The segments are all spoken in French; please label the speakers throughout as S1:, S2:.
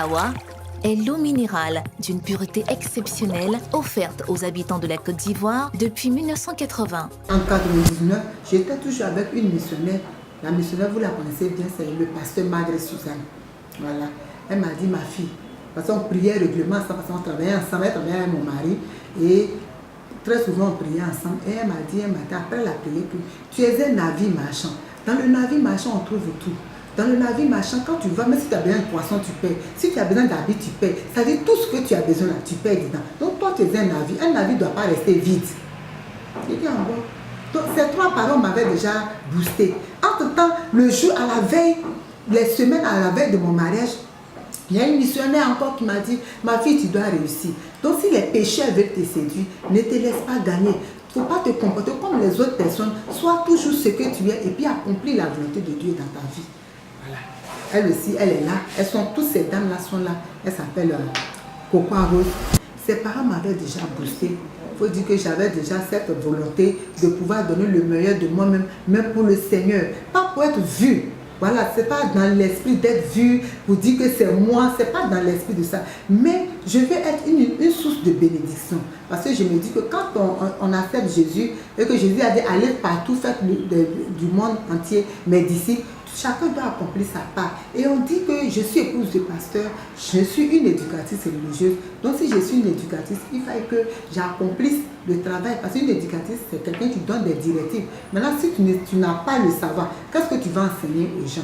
S1: Awa est l'eau minérale d'une pureté exceptionnelle offerte aux habitants de la Côte d'Ivoire depuis 1980.
S2: En 1999, j'étais toujours avec une missionnaire. La missionnaire, vous la connaissez bien, c'est le pasteur Madre Suzanne. Voilà. Elle m'a dit, ma fille, parce qu'on priait régulièrement ensemble, parce qu'on travaillait ensemble, elle travaillait avec mon mari. Et très souvent, on priait ensemble. Et elle m'a dit un matin, après la prière, que tu es un navire marchand. Dans le navire marchand, on trouve tout. Dans le navire marchand, quand tu vas, même si tu as besoin de poisson, tu paies. Si tu as besoin d'habits, tu paies. Ça veut dire tout ce que tu as besoin, là, tu paies dedans. Donc toi, tu es un navire. Un navire ne doit pas rester vide. J'ai dit en bon. Donc ces trois paroles m'avaient déjà boosté. Entre-temps, le jour à la veille, les semaines à la veille de mon mariage, il y a une missionnaire encore qui m'a dit, ma fille, tu dois réussir. Donc si les péchés veulent te séduire, ne te laisse pas gagner. Il ne faut pas te comporter comme les autres personnes. Sois toujours ce que tu es et puis accomplis la volonté de Dieu dans ta vie. Voilà. Elle aussi, elle est là. Elles sont, toutes ces dames-là sont là. Elles s'appellent Coco Rose. Ses parents m'avaient déjà boosté. Il faut dire que j'avais déjà cette volonté de pouvoir donner le meilleur de moi-même, même pour le Seigneur. Pas pour être vu. Voilà, ce n'est pas dans l'esprit d'être vu, pour dire que c'est moi, ce n'est pas dans l'esprit de ça. Mais je veux être une source de bénédiction. Parce que je me dis que quand on accepte Jésus, et que Jésus a dit allez partout, faites du monde entier mes disciples, chacun doit accomplir sa part. Et on dit que je suis épouse de pasteur, je suis une éducatrice religieuse. Donc si je suis une éducatrice, il faut que j'accomplisse le travail. Parce qu'une éducatrice, c'est quelqu'un qui donne des directives. Maintenant, si tu n'as pas le savoir, qu'est-ce que tu vas enseigner aux gens?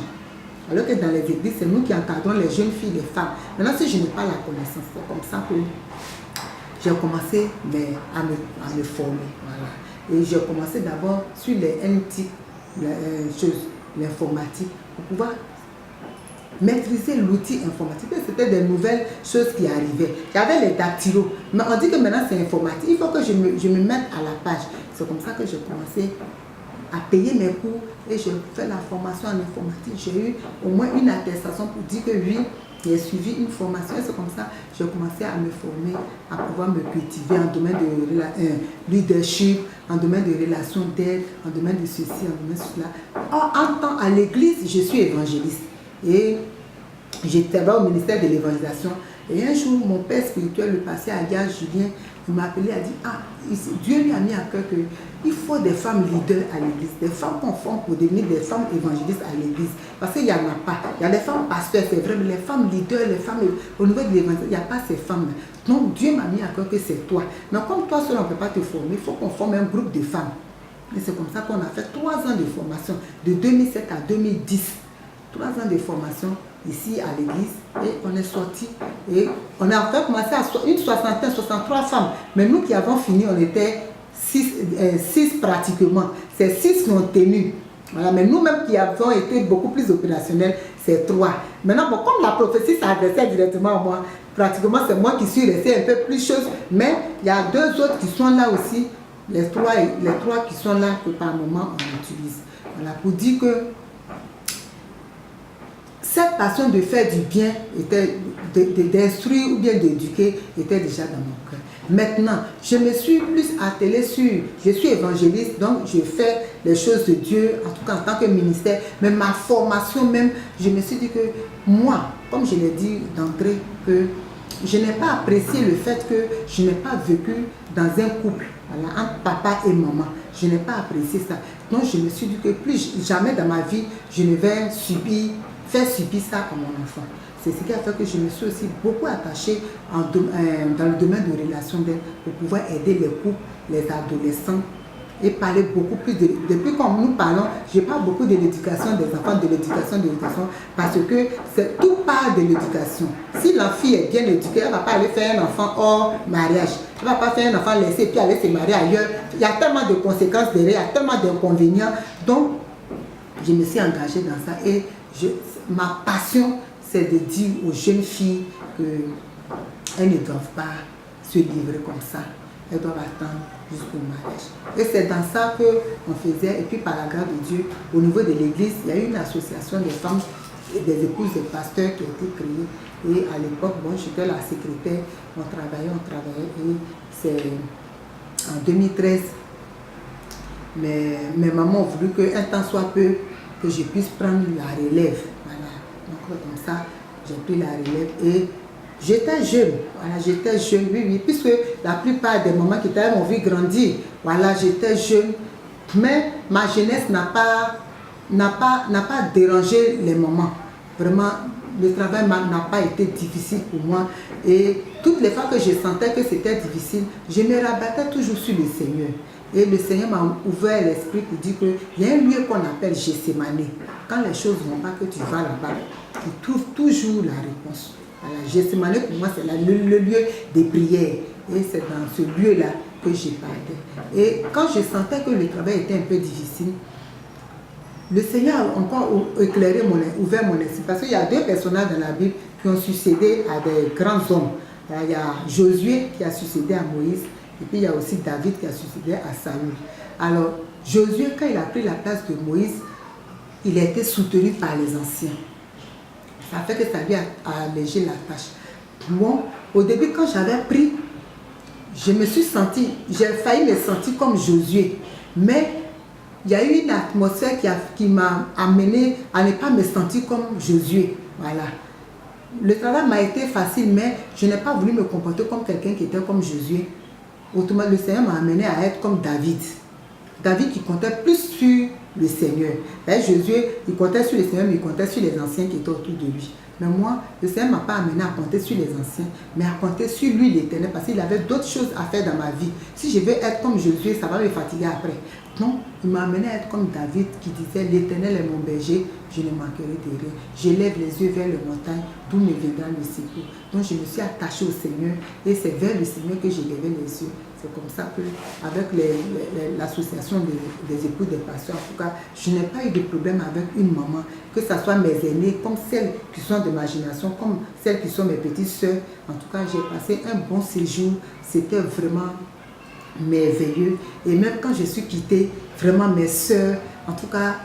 S2: Alors que dans les églises, c'est nous qui encadrons les jeunes filles, les femmes. Maintenant, si je n'ai pas la connaissance, c'est comme ça que j'ai commencé à me former. Voilà. Et j'ai commencé d'abord sur les NT, l'informatique, pour pouvoir maîtriser l'outil informatique. C'était des nouvelles choses qui arrivaient. J'avais les dactylos, mais on dit que maintenant c'est informatique. Il faut que je me mette à la page. C'est comme ça que j'ai commencé à payer mes cours et je fais la formation en informatique. J'ai eu au moins une attestation pour dire que oui, j'ai suivi une formation et c'est comme ça que j'ai commencé à me former, à pouvoir me cultiver en domaine de leadership, en domaine de relations d'aide, en domaine de ceci, en domaine de cela. En tant à l'église, je suis évangéliste et j'étais au ministère de l'évangélisation. Et un jour, mon père spirituel, le pasteur Aguiar Julien, il m'a appelé, a dit, Dieu lui a mis à cœur qu'il faut des femmes leaders à l'église, des femmes qu'on forme pour devenir des femmes évangélistes à l'église. Parce qu'il n'y en a pas. Il y a des femmes pasteurs, c'est vrai, mais les femmes leaders, les femmes au niveau de l'évangile, il n'y a pas ces femmes-là. Donc Dieu m'a mis à cœur que c'est toi. Mais comme toi seul, on ne peut pas te former, il faut qu'on forme un groupe de femmes. Et c'est comme ça qu'on a fait 3 ans de formation, de 2007 à 2010. 3 ans de formation ici à l'église et on est sorti et on a fait commencer à une soixantaine, 63 femmes. Mais nous qui avons fini, on était 6 pratiquement. C'est 6 qui ont tenu. Voilà, mais nous-mêmes qui avons été beaucoup plus opérationnels, c'est 3. Maintenant, bon, comme la prophétie s'adressait directement à moi, pratiquement c'est moi qui suis resté un peu plus chose, mais il y a 2 autres qui sont là aussi, les 3 qui sont là que par moment on utilise. Voilà, pour dire que cette passion de faire du bien, d'instruire ou bien d'éduquer, était déjà dans mon cœur. Maintenant, je me suis plus attelée je suis évangéliste, donc je fais les choses de Dieu, en tout cas en tant que ministère, mais ma formation même, je me suis dit que moi, comme je l'ai dit d'entrée, que je n'ai pas apprécié le fait que je n'ai pas vécu dans un couple, voilà, entre papa et maman. Je n'ai pas apprécié ça. Donc je me suis dit que plus jamais dans ma vie, je ne vais faire subir ça à mon enfant. C'est ce qui a fait que je me suis aussi beaucoup attachée dans le domaine de relations d'aide pour pouvoir aider les couples, les adolescents et parler beaucoup plus depuis quand nous parlons, je parle beaucoup de l'éducation des enfants, de l'éducation, parce que tout part de l'éducation. Si la fille est bien éduquée, elle ne va pas aller faire un enfant hors mariage. Elle ne va pas faire un enfant laissé et puis aller se marier ailleurs. Il y a tellement de conséquences derrière, il y a tellement d'inconvénients. Donc, je me suis engagée dans ça et ma passion, c'est de dire aux jeunes filles qu'elles ne doivent pas se livrer comme ça. Elles doivent attendre jusqu'au mariage. Et c'est dans ça qu'on faisait. Et puis par la grâce de Dieu, au niveau de l'église, il y a eu une association des femmes et des épouses des pasteurs qui a été créée. Et à l'époque, bon, j'étais la secrétaire, on travaillait. Et c'est en 2013, mes mamans ont voulu qu'un temps soit peu, que je puisse prendre la relève. Voilà. Donc comme ça, j'ai pris la relève et j'étais jeune. Voilà, j'étais jeune, oui, puisque la plupart des mamans qui étaient m'ont vu grandir. Voilà, j'étais jeune, mais ma jeunesse n'a pas dérangé les mamans. Vraiment, le travail n'a pas été difficile pour moi. Et toutes les fois que je sentais que c'était difficile, je me rabattais toujours sur le Seigneur. Et le Seigneur m'a ouvert l'esprit pour dire qu'il y a un lieu qu'on appelle Gethsémani. Quand les choses ne vont pas, que tu vas là-bas, tu trouves toujours la réponse. Voilà, Gethsémani pour moi c'est le lieu des prières. Et c'est dans ce lieu-là que j'ai parlé. Et quand je sentais que le travail était un peu difficile, le Seigneur a encore ouvert mon esprit. Parce qu'il y a deux personnages dans la Bible qui ont succédé à des grands hommes. Il y a Josué qui a succédé à Moïse. Et puis il y a aussi David qui a succédé à Saül. Alors, Josué, quand il a pris la place de Moïse, il a été soutenu par les anciens. Ça fait que ça lui a allégé la tâche. Moi, au début, quand j'avais pris, je me suis sentie, j'ai failli me sentir comme Josué. Mais il y a eu une atmosphère qui m'a amené à ne pas me sentir comme Josué. Voilà. Le travail m'a été facile, mais je n'ai pas voulu me comporter comme quelqu'un qui était comme Josué. Autrement, le Seigneur m'a amené à être comme David. David qui comptait plus sur le Seigneur. Josué, il comptait sur le Seigneur, mais il comptait sur les anciens qui étaient autour de lui. Mais moi, le Seigneur ne m'a pas amené à compter sur les anciens, mais à compter sur lui, l'Éternel, parce qu'il avait d'autres choses à faire dans ma vie. Si je veux être comme Josué, ça va me fatiguer après. Non, il m'a amené à être comme David qui disait, l'Éternel est mon berger, je ne manquerai de rien. Je lève les yeux vers les montagnes, d'où me viendra le secours. Donc je me suis attachée au Seigneur et c'est vers le Seigneur que j'ai levé les yeux. C'est comme ça que, avec l'association des époux des pasteurs, en tout cas, je n'ai pas eu de problème avec une maman, que ce soit mes aînés, comme celles qui sont de ma génération, comme celles qui sont mes petites sœurs. En tout cas, j'ai passé un bon séjour. C'était vraiment merveilleux. Et même quand je suis quittée, vraiment mes sœurs, en tout cas,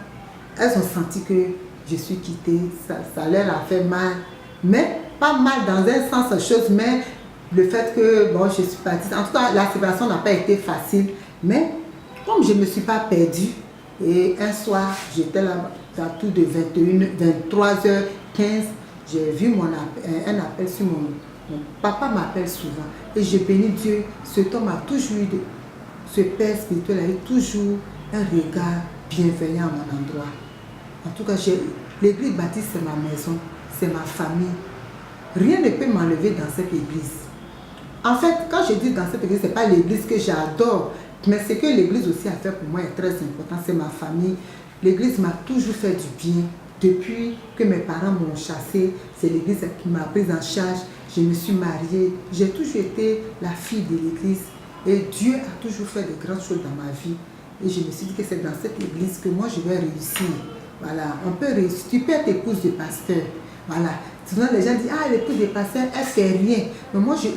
S2: elles ont senti que je suis quittée. Ça leur a fait mal. Mais pas mal dans un sens, chose, mais le fait que, bon, je suis partie. En tout cas, la séparation n'a pas été facile. Mais comme je ne me suis pas perdue, et un soir, j'étais là, à tout de 23h15, j'ai vu un appel sur mon papa m'appelle souvent. Et je bénis Dieu. Cet homme a toujours eu, ce père spirituel a eu toujours un regard bienveillant à mon endroit. En tout cas, l'église baptiste, c'est ma maison, c'est ma famille. Rien ne peut m'enlever dans cette église. En fait, quand je dis dans cette église, ce n'est pas l'église que j'adore, mais ce que l'église aussi a fait pour moi est très important, c'est ma famille. L'église m'a toujours fait du bien. Depuis que mes parents m'ont chassée, c'est l'église qui m'a prise en charge. Je me suis mariée. J'ai toujours été la fille de l'église. Et Dieu a toujours fait de grandes choses dans ma vie. Et je me suis dit que c'est dans cette église que moi je vais réussir. Voilà, on peut réussir. Tu peux être épouse de pasteur. Voilà. Souvent les gens disent, ah, l'épouse de pasteur, elle ne fait rien. Mais moi, je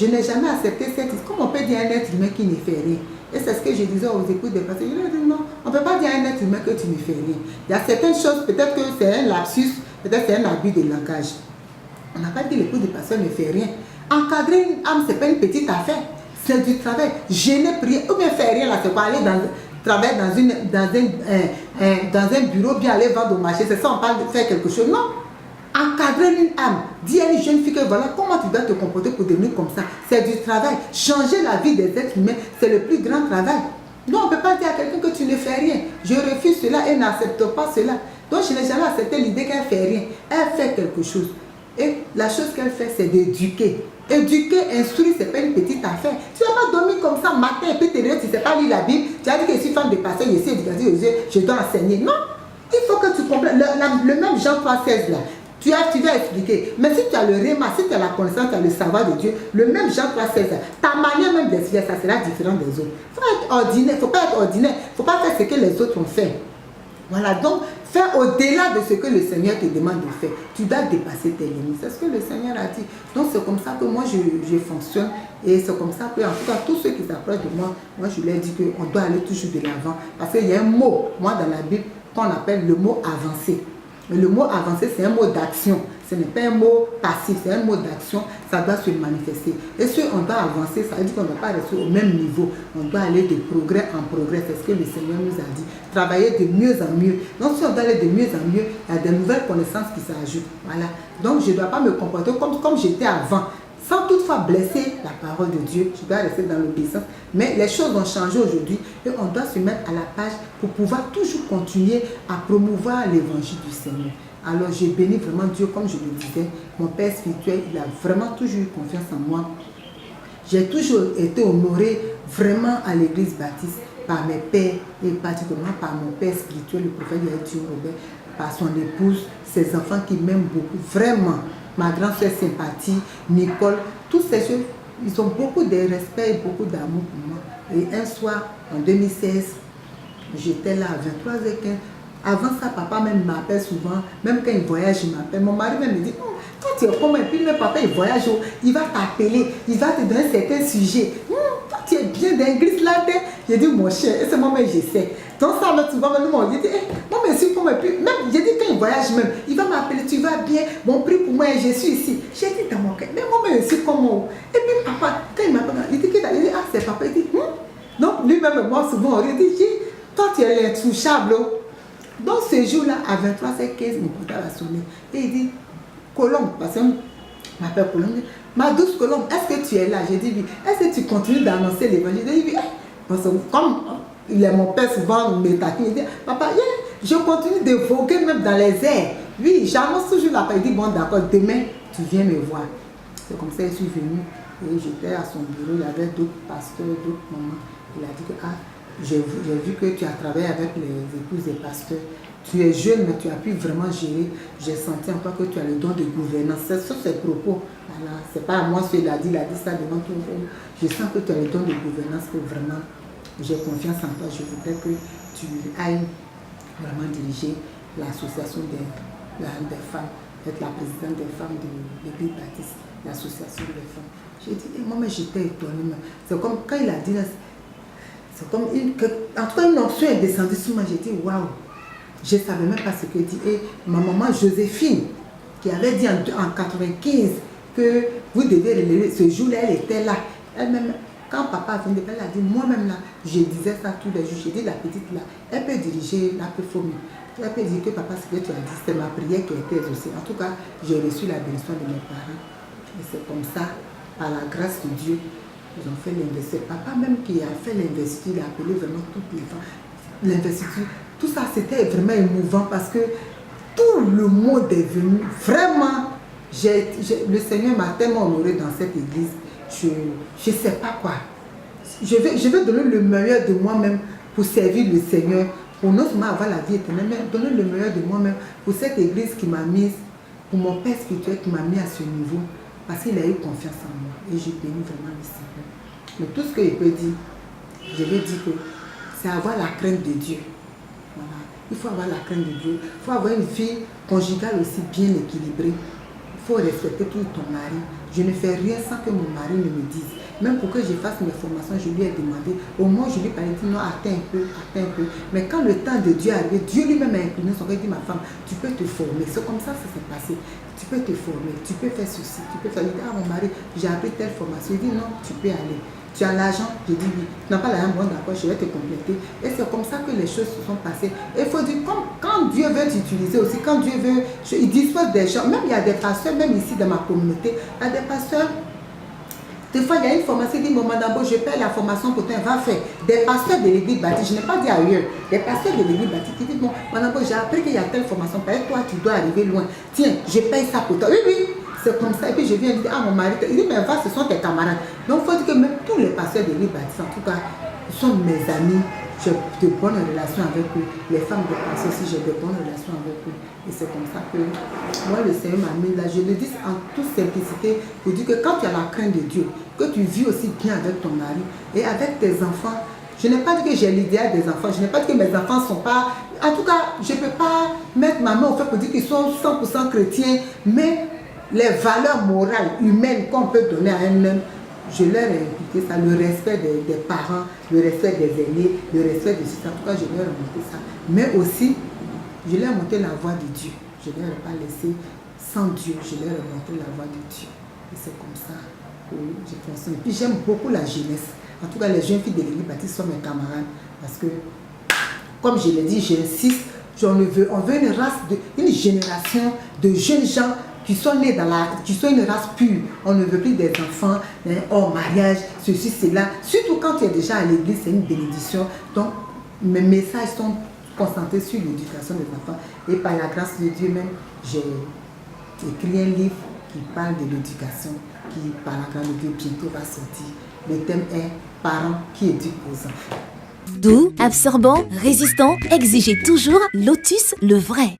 S2: n'ai jamais accepté cette idée. Comment on peut dire à un être humain qui ne fait rien? Et c'est ce que je disais aux épouses des pasteurs. Je leur dis non, on ne peut pas dire à un être humain que tu ne fais rien. Il y a certaines choses, peut-être que c'est un lapsus, peut-être que c'est un abus de langage. On n'a pas dit l'épouse des pasteurs ne fait rien. Encadrer une âme, ce n'est pas une petite affaire. C'est du travail. Je n'ai prié. Ou bien faire rien là, c'est pas aller travailler dans un bureau, bien aller vendre au marché. C'est ça, on parle de faire quelque chose. Non. Encadrer une âme, dire à une jeune fille que voilà comment tu dois te comporter pour devenir comme ça. C'est du travail. Changer la vie des êtres humains, c'est le plus grand travail. Non, on ne peut pas dire à quelqu'un que tu ne fais rien. Je refuse cela et n'accepte pas cela. Donc je n'ai jamais accepté l'idée qu'elle ne fait rien. Elle fait quelque chose. Et la chose qu'elle fait, c'est d'éduquer. Éduquer, instruire, ce n'est pas une petite affaire. Tu ne vas pas dormir comme ça matin et puis tu ne sais pas lire la Bible. Tu as dit que je suis femme de pasteur, je suis éducatrice aux yeux, je dois enseigner. Non, il faut que tu comprennes. Le même Jean 3,16 là. Tu vas expliquer. Mais si tu as le réma, si tu as la connaissance, tu as le savoir de Dieu, le même Jean 3,16, ta manière même d'expliquer, ça sera différent des autres. Il faut être ordinaire, il ne faut pas être ordinaire, il ne faut pas faire ce que les autres ont fait. Voilà, donc faire au-delà de ce que le Seigneur te demande de faire. Tu dois dépasser tes limites. C'est ce que le Seigneur a dit. Donc c'est comme ça que moi je fonctionne. Et c'est comme ça que, en tout cas, tous ceux qui s'approchent de moi, moi je leur dis qu'on doit aller toujours de l'avant. Parce qu'il y a un mot, moi dans la Bible, qu'on appelle le mot avancé. Le mot avancé, c'est un mot d'action. Ce n'est pas un mot passif, c'est un mot d'action, ça doit se manifester. Et si on doit avancer, ça veut dire qu'on ne doit pas rester au même niveau. On doit aller de progrès en progrès, c'est ce que le Seigneur nous a dit. Travailler de mieux en mieux. Donc si on doit aller de mieux en mieux, il y a de nouvelles connaissances qui s'ajoutent. Voilà. Donc je ne dois pas me comporter comme j'étais avant, sans toutefois blesser la parole de Dieu. Je dois rester dans l'obéissance. Mais les choses ont changé aujourd'hui et on doit se mettre à la page pour pouvoir toujours continuer à promouvoir l'évangile du Seigneur. Alors j'ai béni vraiment Dieu, comme je le disais. Mon Père spirituel, il a vraiment toujours eu confiance en moi. J'ai toujours été honorée vraiment à l'église baptiste par mes pères et particulièrement par mon père spirituel, le prophète Yaël Robert, par son épouse, ses enfants qui m'aiment beaucoup, vraiment. Ma grande sœur Sympathie, Nicole, tous ces choses, ils ont beaucoup de respect et beaucoup d'amour pour moi. Et un soir, en 2016, j'étais là à 23h15. Avant ça, papa même m'appelle souvent, même quand il voyage, il m'appelle. Mon mari même me dit, toi tu es comment? Et puis même papa, il voyage, il va t'appeler, il va te donner certains sujets. Toi tu es bien d'église là. J'ai dit, mon cher, et c'est moi-même, j'essaie. Donc ça, là, tu vas me demander, j'ai dit, moi, mais si comment? Et puis même, j'ai dit, quand il voyage même, il va m'appeler, tu vas bien, bon prix pour moi, je suis ici. J'ai dit dans mon cœur, mais moi-même, je suis comment? Et puis papa, quand il m'appelle, il dit, ah, c'est papa, il dit, Donc lui-même, moi, souvent, on lui dit, toi tu es l'intouchable. Donc ce jour-là, à 23h15, mon portable a sonné. Et il dit, Colombe, parce qu'on m'appelle Colombe, ma douce Colombe, est-ce que tu es là? J'ai dit oui. Est-ce que tu continues d'annoncer l'évangile? J'ai dit oui. Parce que comme il est mon père, souvent me taquine, il dit, papa, je continue de voguer même dans les airs. Oui, j'annonce toujours la paix. Il dit, bon d'accord, demain, tu viens me voir. C'est comme ça que je suis venue. Et j'étais à son bureau, il y avait d'autres pasteurs, d'autres mamans. Il a dit que, j'ai vu que tu as travaillé avec les épouses des pasteurs. Tu es jeune, mais tu as pu vraiment gérer. J'ai senti en toi que tu as le don de gouvernance. C'est sur ces propos. Voilà. C'est pas à moi ce qu'il a dit ça devant tout le monde. Je sens que tu as le don de gouvernance, que vraiment, j'ai confiance en toi. Je voudrais que tu ailles vraiment diriger l'association des femmes, être la présidente des femmes de l'église baptiste, l'association des femmes. J'ai dit, moi, mais j'étais étonnée. C'est comme quand il a dit là, c'est comme en tout cas, une onction est descendue sur moi. J'ai dit, waouh, je ne savais même pas ce que dit. Et ma maman Joséphine, qui avait dit en 95 que vous devez relever, ce jour-là, elle était là. Elle-même, quand papa venait, elle a dit, moi-même là, je disais ça tous les jours. J'ai dit, la petite là, elle peut diriger la performance. Elle peut dire que papa, ce que tu as dit, c'est ma prière qui a été exaucée. En tout cas, j'ai reçu la bénédiction de mes parents. Et c'est comme ça, par la grâce de Dieu, ils ont fait l'investiture. Papa même qui a fait l'investiture, il a appelé vraiment toutes les femmes. L'investiture, tout ça c'était vraiment émouvant parce que tout le monde est venu. Vraiment, le Seigneur m'a tellement honoré dans cette église. Je ne sais pas quoi. Je vais donner le meilleur de moi-même pour servir le Seigneur, pour non seulement avoir la vie éternelle, mais donner le meilleur de moi-même pour cette église qui m'a mise, pour mon Père spirituel qui m'a mis à ce niveau. Parce qu'il a eu confiance en moi et j'ai béni vraiment le Seigneur. Mais tout ce que je peux dire, je vais dire que c'est avoir la crainte de Dieu. Voilà. Il faut avoir la crainte de Dieu. Il faut avoir une vie conjugale aussi bien équilibrée. Il faut respecter tout ton mari. Je ne fais rien sans que mon mari ne me dise. Même pour que je fasse mes formations, je lui ai demandé. Au moins, je lui ai parlé, dit non, attends un peu. Mais quand le temps de Dieu est arrivé, Dieu lui-même a incliné son cœur et dit, ma femme, tu peux te former. C'est comme ça que ça s'est passé. Tu peux te former, tu peux faire ceci, tu peux faire. Il dit, ah mon mari, j'ai appris telle formation. Il dit, non, tu peux aller. Tu as l'argent? Je dis oui. Tu n'as pas l'argent? Bon, d'accord, je vais te compléter. Et c'est comme ça que les choses se sont passées. Et il faut dire, quand Dieu veut t'utiliser aussi, quand Dieu veut, il dispose des gens. Même il y a des pasteurs, même ici dans ma communauté, il y a des pasteurs. Des fois, il y a une formation, il dit, bon, madame, je paie la formation pour toi, va faire. Des pasteurs de l'église baptiste, je n'ai pas dit ailleurs, des pasteurs de l'église baptiste qui disent, bon, madame, j'ai appris qu'il y a telle formation, peut-être toi, tu dois arriver loin. Tiens, je paye ça pour toi. Oui, oui, c'est comme ça. Et puis je viens dire, ah, mon mari, il dit, mais va, ce sont tes camarades. Donc, il faut dire que même tous les pasteurs de l'église baptiste, en tout cas, ils sont mes amis. J'ai de bonnes relations avec eux. Les femmes de pasteurs aussi, j'ai de bonnes relations avec eux. Et c'est comme ça que moi, le Seigneur m'a mis là. Je le dis en toute simplicité pour dire que quand tu as la crainte de Dieu, que tu vis aussi bien avec ton mari et avec tes enfants. Je n'ai pas dit que j'ai l'idéal des enfants. Je n'ai pas dit que mes enfants ne sont pas... En tout cas, je ne peux pas mettre ma main au feu pour dire qu'ils sont 100% chrétiens. Mais les valeurs morales, humaines qu'on peut donner à un homme, je leur ai impliqué ça, le respect des parents, le respect des aînés, le respect de ça. En tout cas, je leur ai montré ça. Mais aussi, je leur ai montré la voie de Dieu. Je ne leur ai pas laissé sans Dieu, je leur ai montré la voie de Dieu. Et c'est comme ça que je fonctionne. Et puis j'aime beaucoup la jeunesse. En tout cas, les jeunes filles de l'Église baptiste sont mes camarades. Parce que, comme je l'ai dit, j'insiste, on veut une race, une génération de jeunes gens qui sont nés qui sont une race pure. On ne veut plus des enfants hors mariage, ceci, cela. Surtout quand tu es déjà à l'église, c'est une bénédiction. Donc, mes messages sont concentrés sur l'éducation des enfants. Et par la grâce de Dieu même, j'ai écrit un livre qui parle de l'éducation, qui, par la grâce de Dieu, bientôt va sortir. Le thème est « Parents qui éduquent vos enfants ».
S1: Doux, absorbant, résistant, exigez toujours Lotus le vrai.